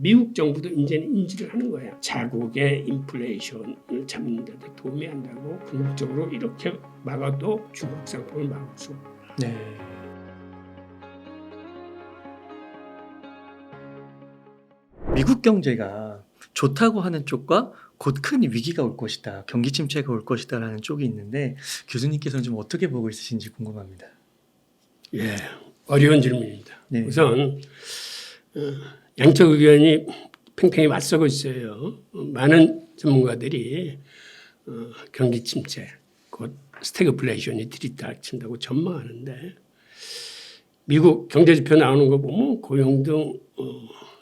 미국 정부도 이제는 인지를 하는 거야. 자국의 인플레이션을 잡는 데도 도움이 한다고 궁극적으로 이렇게 막아도 중국 상품을 막을 수 없다. 네. 미국 경제가 좋다고 하는 쪽과 곧 큰 위기가 올 것이다, 경기 침체가 올 것이다라는 쪽이 있는데 교수님께서는 좀 어떻게 보고 있으신지 궁금합니다. 예, 어려운 질문입니다. 네. 우선 양쪽 의견이 팽팽히 맞서고 있어요. 많은 전문가들이 경기 침체, 곧 스태그플레이션이 들이닥친다고 전망하는데 미국 경제 지표 나오는 거 보면 고용 등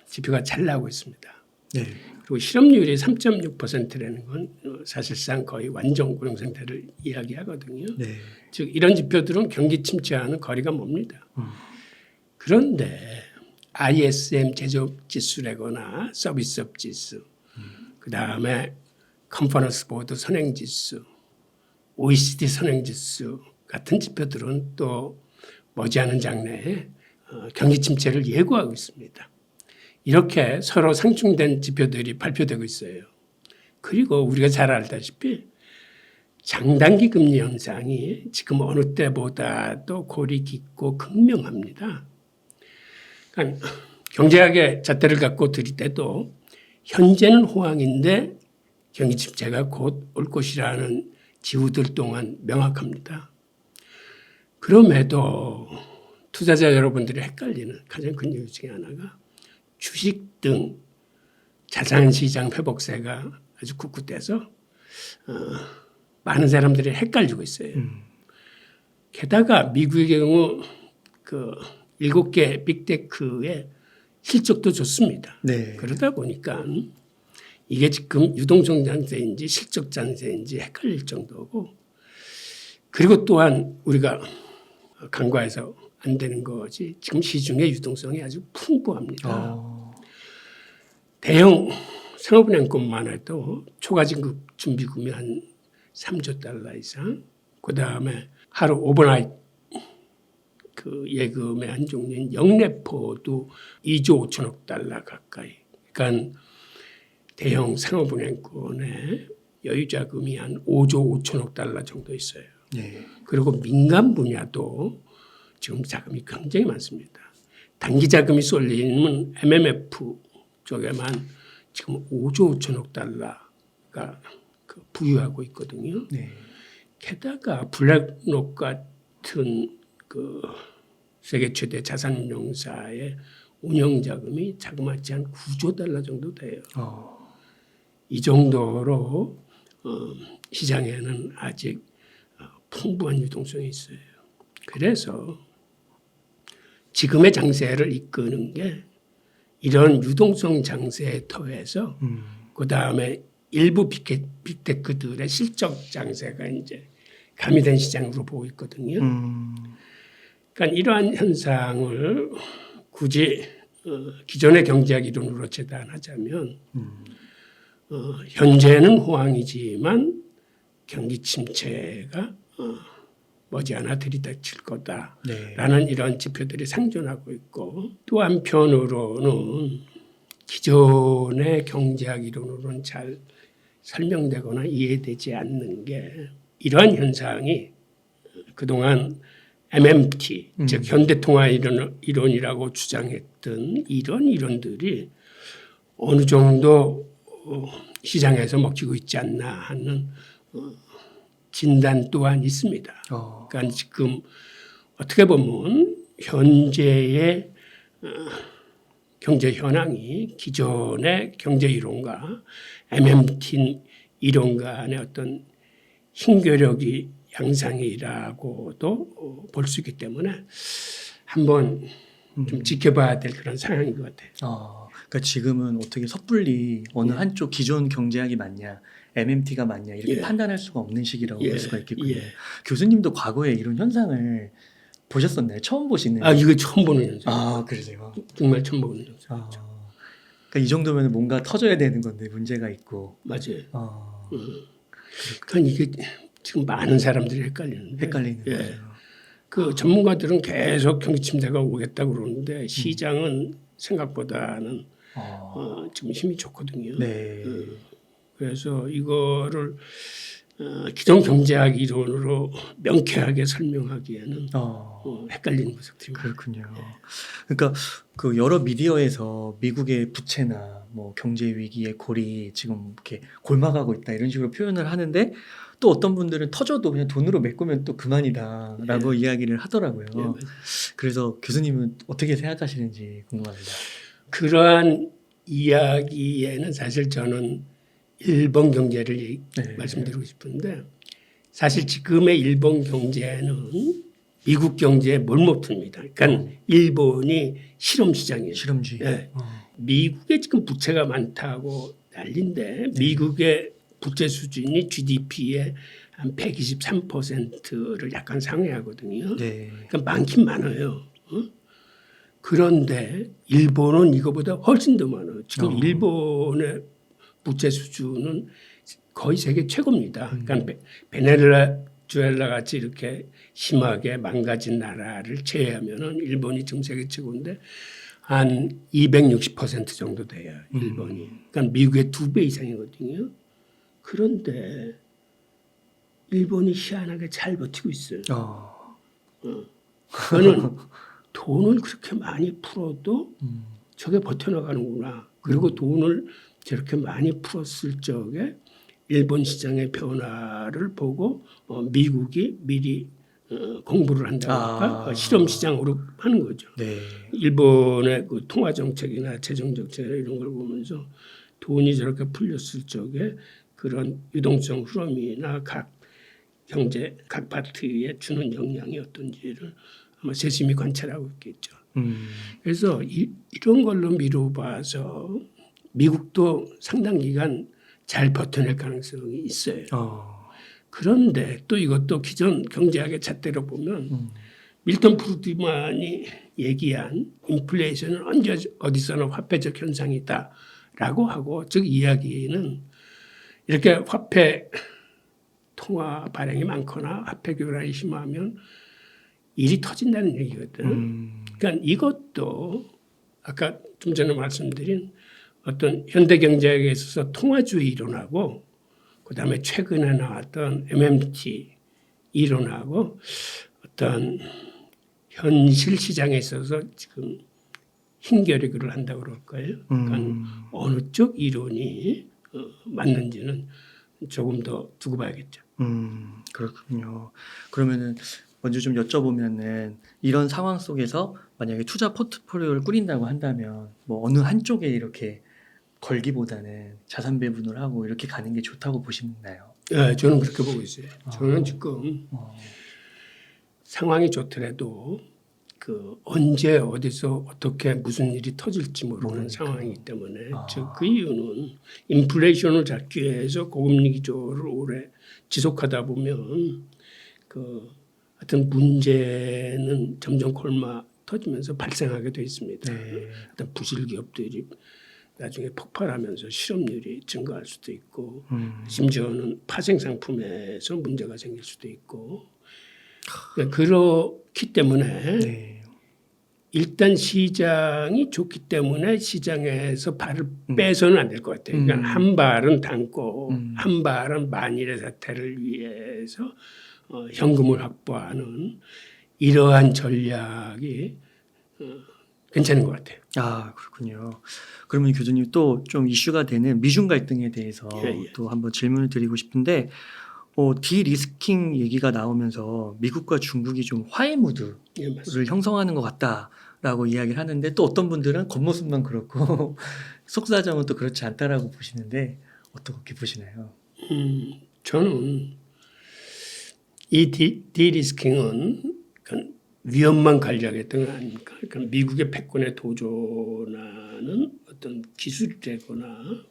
지표가 잘 나오고 있습니다. 네. 그리고 실업률이 3.6%라는 건 사실상 거의 완전 고용 상태를 이야기하거든요. 네. 즉 이런 지표들은 경기 침체와는 거리가 멉니다. 그런데 ISM 제조업 지수라거나 서비스업 지수, 그 다음에 컨퍼런스 보드 선행 지수, OECD 선행 지수 같은 지표들은 또 머지않은 장래에 경기 침체를 예고하고 있습니다. 이렇게 서로 상충된 지표들이 발표되고 있어요. 그리고 우리가 잘 알다시피 장단기 금리 현상이 지금 어느 때보다도 골이 깊고 극명합니다. 그러니까 경제학의 잣대를 갖고 들이대도 현재는 호황인데 경기 침체가 곧 올 것이라는 지우들 동안 명확합니다. 그럼에도 투자자 여러분들이 헷갈리는 가장 큰 이유 중에 하나가 주식 등 자산시장 회복세가 아주 꿋꿋해서 많은 사람들이 헷갈리고 있어요. 게다가 미국의 경우 그 7개 빅테크의 실적도 좋습니다. 네. 그러다 보니까 이게 지금 유동성 장세인지 실적 장세인지 헷갈릴 정도고, 그리고 또한 우리가 간과해서 안 되는 거지 지금 시중의 유동성이 아주 풍부합니다. 대형 상업은행권만 해도 초과 진급 준비금이 한 3조 달러 이상, 그 다음에 하루 오버나이트 그 예금의 한 종류인 영래포도 2조 5천억 달러 가까이. 그러니까 대형 상업은행권의 여유자금이 한 5조 5천억 달러 정도 있어요. 네. 그리고 민간 분야도 지금 자금이 굉장히 많습니다. 단기 자금이 쏠리는 MMF 쪽에만 지금 5조 5천억 달러가 부유하고 있거든요. 네. 게다가 블랙록 같은 그 세계 최대 자산운용사의 운영 자금이 자그마치 한 9조 달러 정도 돼요. 이 정도로 시장에는 아직 풍부한 유동성이 있어요. 그래서 지금의 장세를 이끄는 게 이런 유동성 장세에 더해서 그 다음에 일부 빅테크들의 실적 장세가 이제 가미된 시장으로 보고 있거든요. 그러니까 이러한 현상을 굳이 기존의 경제학 이론으로 재단하자면 현재는 호황이지만 경기 침체가 머지않아 들이닥칠 거다라는 네. 이런 지표들이 상존하고 있고, 또 한편으로는 기존의 경제학 이론으로는 잘 설명되거나 이해되지 않는 게 이러한 현상이 그동안 MMT, 즉 현대통화 이론이라고 주장했던 이런 이론들이 어느 정도 시장에서 먹히고 있지 않나 하는 진단 또한 있습니다. 그러니까 지금 어떻게 보면 현재의 경제 현황이 기존의 경제 이론과 MMT 이론 간의 어떤 힘겨루기 양상이라고도 볼 수 있기 때문에 한번 좀 지켜봐야 될 그런 상황인 것 같아요. 그러니까 지금은 어떻게 섣불리 어느 한쪽 기존 경제학이 맞냐, MMT가 맞냐 이렇게 판단할 수가 없는 시기라고 볼 수가 있겠군요. 교수님도 과거에 이런 현상을 보셨었나요? 처음 보시는? 이거 처음 보는 현상. 그러세요? 정말 처음 보는 현상. 그러니까 이 정도면 뭔가 터져야 되는 건데 문제가 있고. 맞아요. 그러니까 이게 지금 많은 사람들이 헷갈리는 거죠. 그 전문가들은 계속 경기 침체가 오겠다고 그러는데 시장은 생각보다는 지금 힘이 좋거든요. 네. 그래서 이거를 기존 경제학 이론으로 명쾌하게 설명하기에는 헷갈리는 구석들이 많아요. 그렇군요. 그러니까 그 여러 미디어에서 미국의 부채나 뭐 경제 위기의 골이 지금 이렇게 골마가고 있다 이런 식으로 표현을 하는데 또 어떤 분들은 터져도 그냥 돈으로 메꾸면 또 그만이다라고 이야기를 하더라고요. 네, 맞아요. 그래서 교수님은 어떻게 생각하시는지 궁금합니다. 그러한 이야기에는 사실 저는 일본 경제를 네. 말씀드리고 싶은데 사실 지금의 일본 경제는 미국 경제에 못 못합니다. 그러니까 일본이 실험 시장이에요. 실험주의. 네. 미국에 지금 부채가 많다고 난리인데 미국의 부채 수준이 GDP의 한 123%를 약간 상회하거든요. 네. 그러니까 많긴 많아요. 그런데 일본은 이거보다 훨씬 더 많아요. 지금 일본의 부채 수준은 거의 세계 최고입니다. 그러니까 베네수엘라 같이 이렇게 심하게 망가진 나라를 제외하면은 일본이 지금 세계 최고인데 한 260% 정도 돼요. 일본이. 그러니까 미국의 2배 이상이거든요. 그런데 일본이 희한하게 잘 버티고 있어요. 저는 돈을 그렇게 많이 풀어도 저게 버텨나가는구나. 그리고 돈을 저렇게 많이 풀었을 적에 일본 시장의 변화를 보고 미국이 미리 공부를 한다고 할까? 실험 시장으로 하는 거죠. 네. 일본의 그 통화 정책이나 재정 정책이나 이런 걸 보면서 돈이 저렇게 풀렸을 적에 그런 유동성 흐름이나 각 경제 각 파트에 주는 영향이 어떤지를 아마 세심히 관찰하고 있겠죠. 그래서 이런 걸로 미뤄봐서 미국도 상당 기간 잘 버텨낼 가능성이 있어요. 그런데 또 이것도 기존 경제학의 잣대로 보면 밀턴 프리드만이 얘기한 인플레이션은 언제 어디서나 화폐적 현상이다라고 하고 즉 이야기는 이렇게 화폐 통화 발행이 많거나 화폐 교란이 심하면 일이 터진다는 얘기거든. 그러니까 이것도 아까 좀 전에 말씀드린 어떤 현대 경제학에 있어서 통화주의 이론하고 그다음에 최근에 나왔던 MMT 이론하고 어떤 현실 시장에 있어서 지금 힘겨루기를 한다고 그럴 거예요. 그러니까 어느 쪽 이론이 맞는지는 조금 더 두고 봐야겠죠. 그렇군요. 그러면은 먼저 좀 여쭤보면은 이런 상황 속에서 만약에 투자 포트폴리오를 꾸린다고 한다면 뭐 어느 한쪽에 이렇게 걸기보다는 자산 배분을 하고 이렇게 가는 게 좋다고 보시나요? 네, 저는 그렇게 보고 있어요. 저는 지금 상황이 좋더라도 그 언제 어디서 어떻게 무슨 일이 터질지 모르는 상황이기 때문에 즉 그 이유는 인플레이션을 잡기 위해서 고금리 기조를 오래 지속하다 보면 그 어떤 문제는 점점 골마 터지면서 발생하게 돼 있습니다. 어떤 부실 기업들이 나중에 폭발하면서 실업률이 증가할 수도 있고 심지어는 파생 상품에서 문제가 생길 수도 있고 그러니까 그렇기 때문에 일단 시장이 좋기 때문에 시장에서 발을 빼서는 안 될 것 같아요. 그러니까 한 발은 담고 한 발은 만일의 사태를 위해서 현금을 확보하는 이러한 전략이 괜찮은 것 같아요. 아, 그렇군요. 그러면 교수님 또 좀 이슈가 되는 미중 갈등에 대해서 또 한번 질문을 드리고 싶은데 디리스킹 얘기가 나오면서 미국과 중국이 좀 화해 무드를 형성하는 것 같다라고 이야기를 하는데 또 어떤 분들은 겉모습만 그렇고 속사정은 또 그렇지 않다라고 보시는데 어떻게 보시나요? 저는 이 디리스킹은 위험만 관리하겠다는 건 아닙니까? 그러니까 미국의 패권에 도전하는 어떤 기술이거나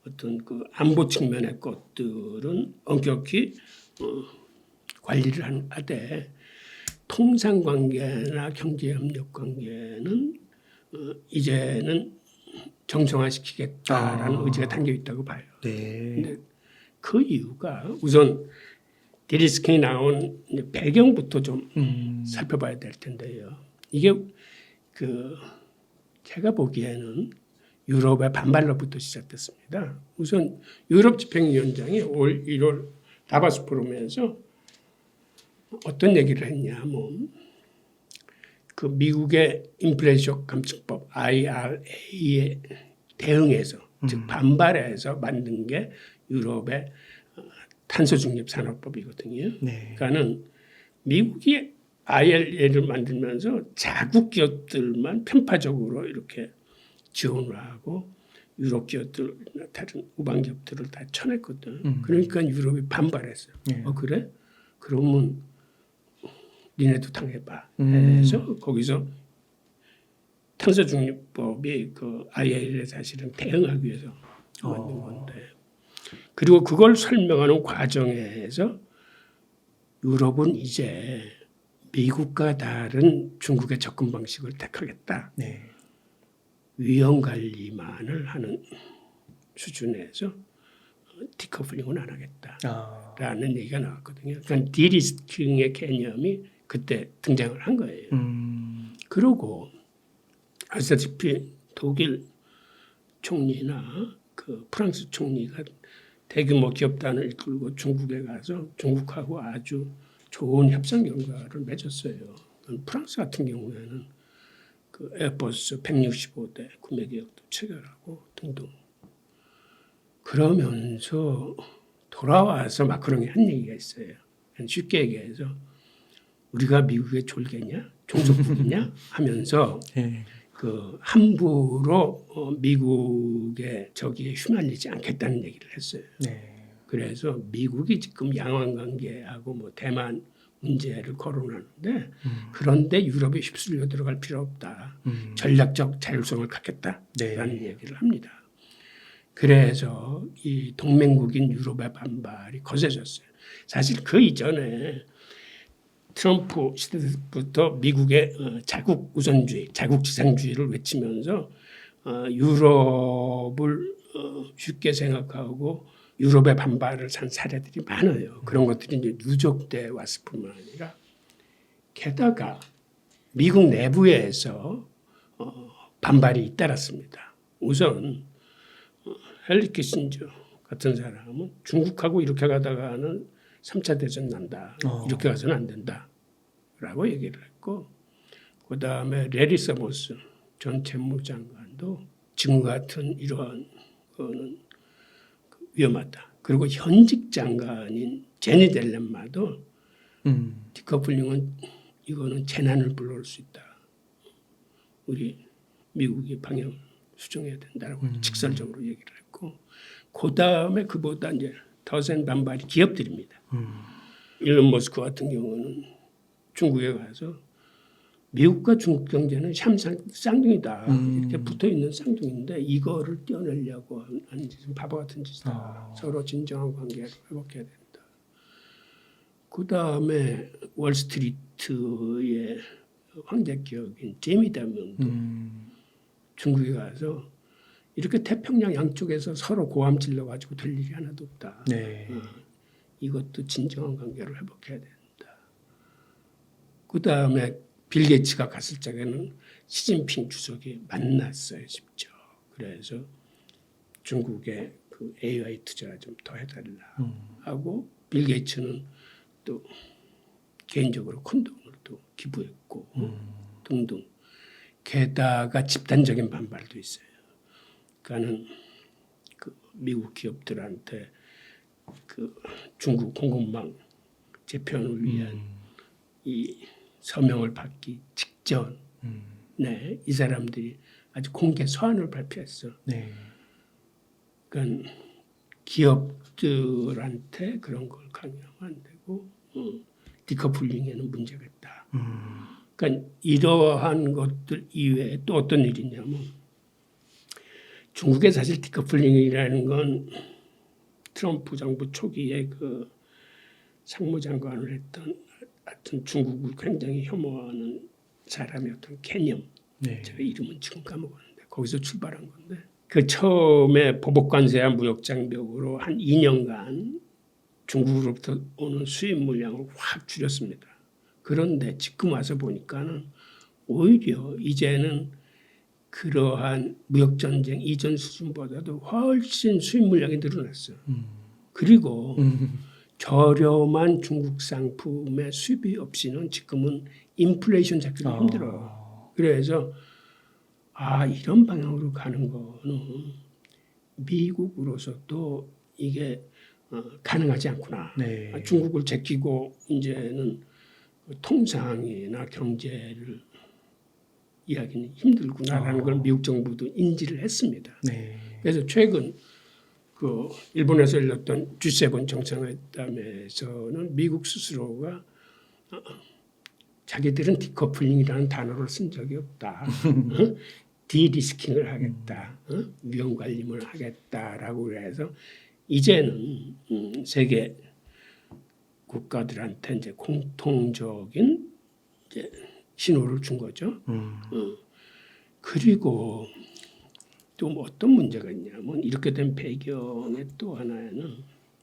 어떤 그 안보 측면의 것들은 엄격히 관리를 하되 통상관계나 경제협력관계는 이제는 정상화시키겠다라는 의지가 담겨 있다고 봐요. 그런데 그 이유가 우선 디리스킹이 나온 배경부터 좀 살펴봐야 될 텐데요. 이게 그 제가 보기에는 유럽의 반발로부터 시작됐습니다. 우선 유럽 집행위원장이 올 1월 다바스 포럼에서 어떤 얘기를 했냐면 그 미국의 인플레이션 감축법 IRA에 대응해서 즉 반발해서 만든 게 유럽의 탄소 중립 산업법이거든요. 네. 그러니까는 미국이 IRA를 만들면서 자국 기업들만 편파적으로 이렇게 지원을 하고 유럽 기업들 다른 우방 기업들을 다 쳐냈거든. 그러니까 유럽이 반발했어요. 네. 그래? 그러면 니네도 당해봐. 해서 거기서 탄소 중립법이 그 IRA에 사실은 대응하기 위해서 만든 건데. 그리고 그걸 설명하는 과정에서 유럽은 이제 미국과 다른 중국의 접근 방식을 택하겠다. 네. 위험 관리만을 하는 수준에서 디커플링은 안 하겠다라는 얘기가 나왔거든요. 그러니까 디리스킹의 개념이 그때 등장을 한 거예요. 그러고 아시다시피 독일 총리나 그 프랑스 총리가 대규모 기업단을 이끌고 중국에 가서 중국하고 아주 좋은 협상 결과를 맺었어요. 프랑스 같은 경우에는 그 에어버스 165대 구매 계약도 체결하고 등등. 그러면서 돌아와서 마크롱이 한 얘기가 있어요. 쉽게 얘기해서 우리가 미국의 졸개냐, 종속국이냐 하면서 네. 그 함부로 미국의 저기에 휘말리지 않겠다는 얘기를 했어요. 네. 그래서 미국이 지금 양안 관계하고 뭐 대만 문제를 거론하는데 그런데 유럽이 휩쓸려 들어갈 필요 없다. 전략적 자율성을 갖겠다라는 얘기를 합니다. 그래서 이 동맹국인 유럽의 반발이 거세졌어요. 사실 그 이전에 트럼프 시대 때부터 미국의 자국 우선주의, 자국 지상주의를 외치면서 유럽을 쉽게 생각하고 유럽의 반발을 산 사례들이 많아요. 그런 것들이 이제 누적돼 왔을 뿐만 아니라 게다가 미국 내부에서 반발이 잇따랐습니다. 우선 헨리 키신저 같은 사람은 중국하고 이렇게 가다가는 3차 대전 난다. 이렇게 가서는 안 된다라고 얘기를 했고 그다음에 레리 서머스 전 재무장관도 지금과 같은 이러한 거는 위험하다. 그리고 현직 장관인 제니 델렌마도 디커플링은 이거는 재난을 불러올 수 있다. 우리 미국이 방향을 수정해야 된다라고 직설적으로 얘기를 했고 그다음에 그보다 이제 더 센 반발이 기업들입니다. 일론 머스크 같은 경우는 중국에 가서 미국과 중국 경제는 쌍둥이다. 이렇게 붙어있는 쌍둥이인데 이거를 떼어내려고 하는 짓은 바보 같은 짓이다. 서로 진정한 관계를 회복해야 된다. 그다음에 월스트리트의 황제격인 제미 다먼도 중국에 가서 이렇게 태평양 양쪽에서 서로 고함 질러가지고 될 일이 하나도 없다. 네. 이것도 진정한 관계를 회복해야 된다. 그다음에 빌 게이츠가 갔을 적에는 시진핑 주석이 만났어요, 직접. 그래서 중국에 그 AI 투자 좀 더 해달라 하고 빌 게이츠는 또 개인적으로 큰 돈을 또 기부했고 등등. 게다가 집단적인 반발도 있어요. 그러니까는 그 미국 기업들한테 그 중국 공급망 재편을 위한 이 서명을 받기 직전에 이 사람들이 아주 공개 서한을 발표했어. 네. 그러니까 기업들한테 그런 걸 강요하면 안 되고 디커플링에는 문제가 있다. 그러니까 이러한 것들 이외에 또 어떤 일이 있냐면 중국의 사실 디커플링이라는 건 트럼프 정부 초기에 그 상무장관을 했던 하여튼 중국을 굉장히 혐오하는 사람의 어떤 개념. 네. 제가 이름은 지금 까먹었는데 거기서 출발한 건데 그 처음에 보복관세와 무역장벽으로 한 2년간 중국으로부터 오는 수입 물량을 확 줄였습니다. 그런데 지금 와서 보니까는 오히려 이제는 그러한 무역 전쟁 이전 수준보다도 훨씬 수입 물량이 늘어났어. 음. 그리고 저렴한 중국 상품의 수입이 없이는 지금은 인플레이션 잡기도 힘들어. 그래서 이런 방향으로 가는 거는 미국으로서도 이게 가능하지 않구나. 네. 중국을 제끼고 이제는 통상이나 경제를 이야기는 힘들구나라는 걸 미국 정부도 인지를 했습니다. 네. 그래서 최근 그 일본에서 열렸던 G7 정상회담에서는 미국 스스로가 자기들은 디커플링이라는 단어를 쓴 적이 없다. 디리스킹을 하겠다. 위험 관리를 하겠다라고 해서 이제는 세계 국가들한테 이제 공통적인 이제 신호를 준 거죠. 그리고 또 어떤 문제가 있냐면 이렇게 된 배경의 또 하나는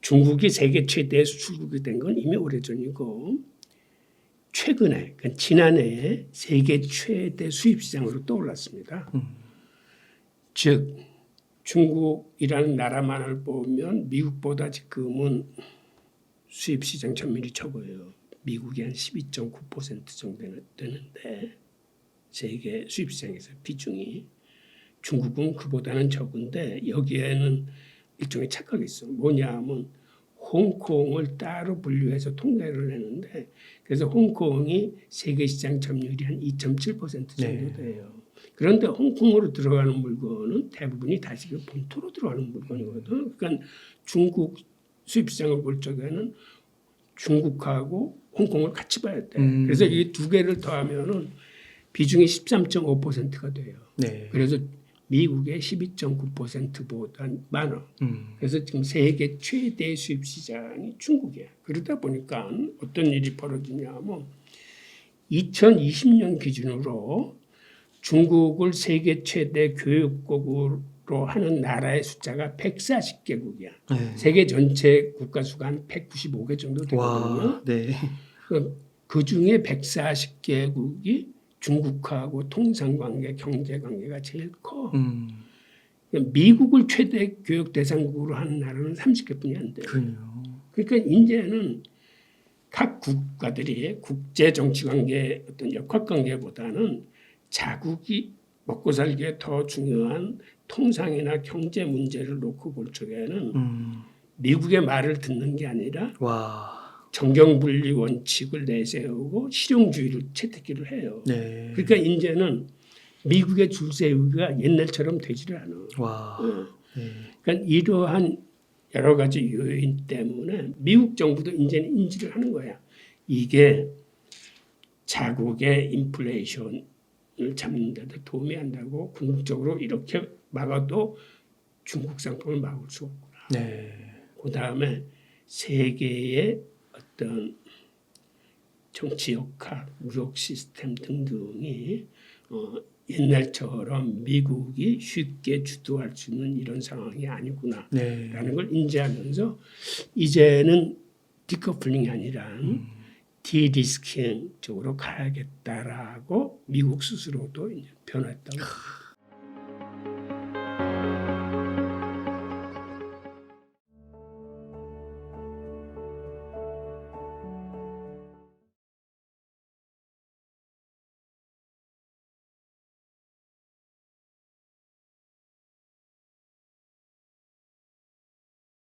중국이 세계 최대 수출국이 된 건 이미 오래전이고 최근에 그러니까 지난해에 세계 최대 수입 시장으로 떠올랐습니다. 즉 중국이라는 나라만을 보면 미국보다 지금은 수입 시장 점유율이 적어요. 미국이 한 12.9% 정도 되는데 세계 수입 시장에서 비중이 중국은 그보다는 적은데 여기에는 일종의 착각이 있어. 뭐냐면 홍콩을 따로 분류해서 통계를 내는데 그래서 홍콩이 세계 시장 점유율이 한 2.7% 정도 돼요. 그런데 홍콩으로 들어가는 물건은 대부분이 다시 본토로 들어가는 물건이거든. 그러니까 중국 수입 시장을 볼 적에는 중국하고 홍콩을 같이 봐야 돼. 그래서 이 두 개를 더하면은 비중이 13.5%가 돼요. 네. 그래서 미국의 12.9%보다 많아. 그래서 지금 세계 최대 수입 시장이 중국이야. 그러다 보니까 어떤 일이 벌어지냐면 2020년 기준으로 중국을 세계 최대 교육국으로 하는 나라의 숫자가 140개국이야. 네. 세계 전체 국가 수가 한 195개 정도 되거든요. 와, 네. 그 중에 140개국이 중국하고 통상관계, 경제관계가 제일 커. 미국을 최대 교육 대상국으로 하는 나라는 30개뿐이 안 돼요. 그러니까 이제는 각 국가들이 국제 정치 관계 어떤 역학 관계보다는 자국이 먹고 살기에 더 중요한 통상이나 경제 문제를 놓고 볼 적에는 미국의 말을 듣는 게 아니라 정경분리 원칙을 내세우고 실용주의를 채택기를 해요. 네. 그러니까 이제는 미국의 줄 세우기가 옛날처럼 되지를 않아. 네. 그러니까 이러한 여러 가지 요인 때문에 미국 정부도 이제는 인지를 하는 거야. 이게 자국의 인플레이션을 잡는 데도 도움이 안 되고 궁극적으로 이렇게 막아도 중국 상품을 막을 수 없구나. 네. 그다음에 세계의 어떤 정치 역학, 무역 시스템 등등이 옛날처럼 미국이 쉽게 주도할 수 있는 이런 상황이 아니구나라는 걸 인지하면서 이제는 디커플링이 아니라 디리스킹 쪽으로 가야겠다라고 미국 스스로도 이제 변화했다고 합니다.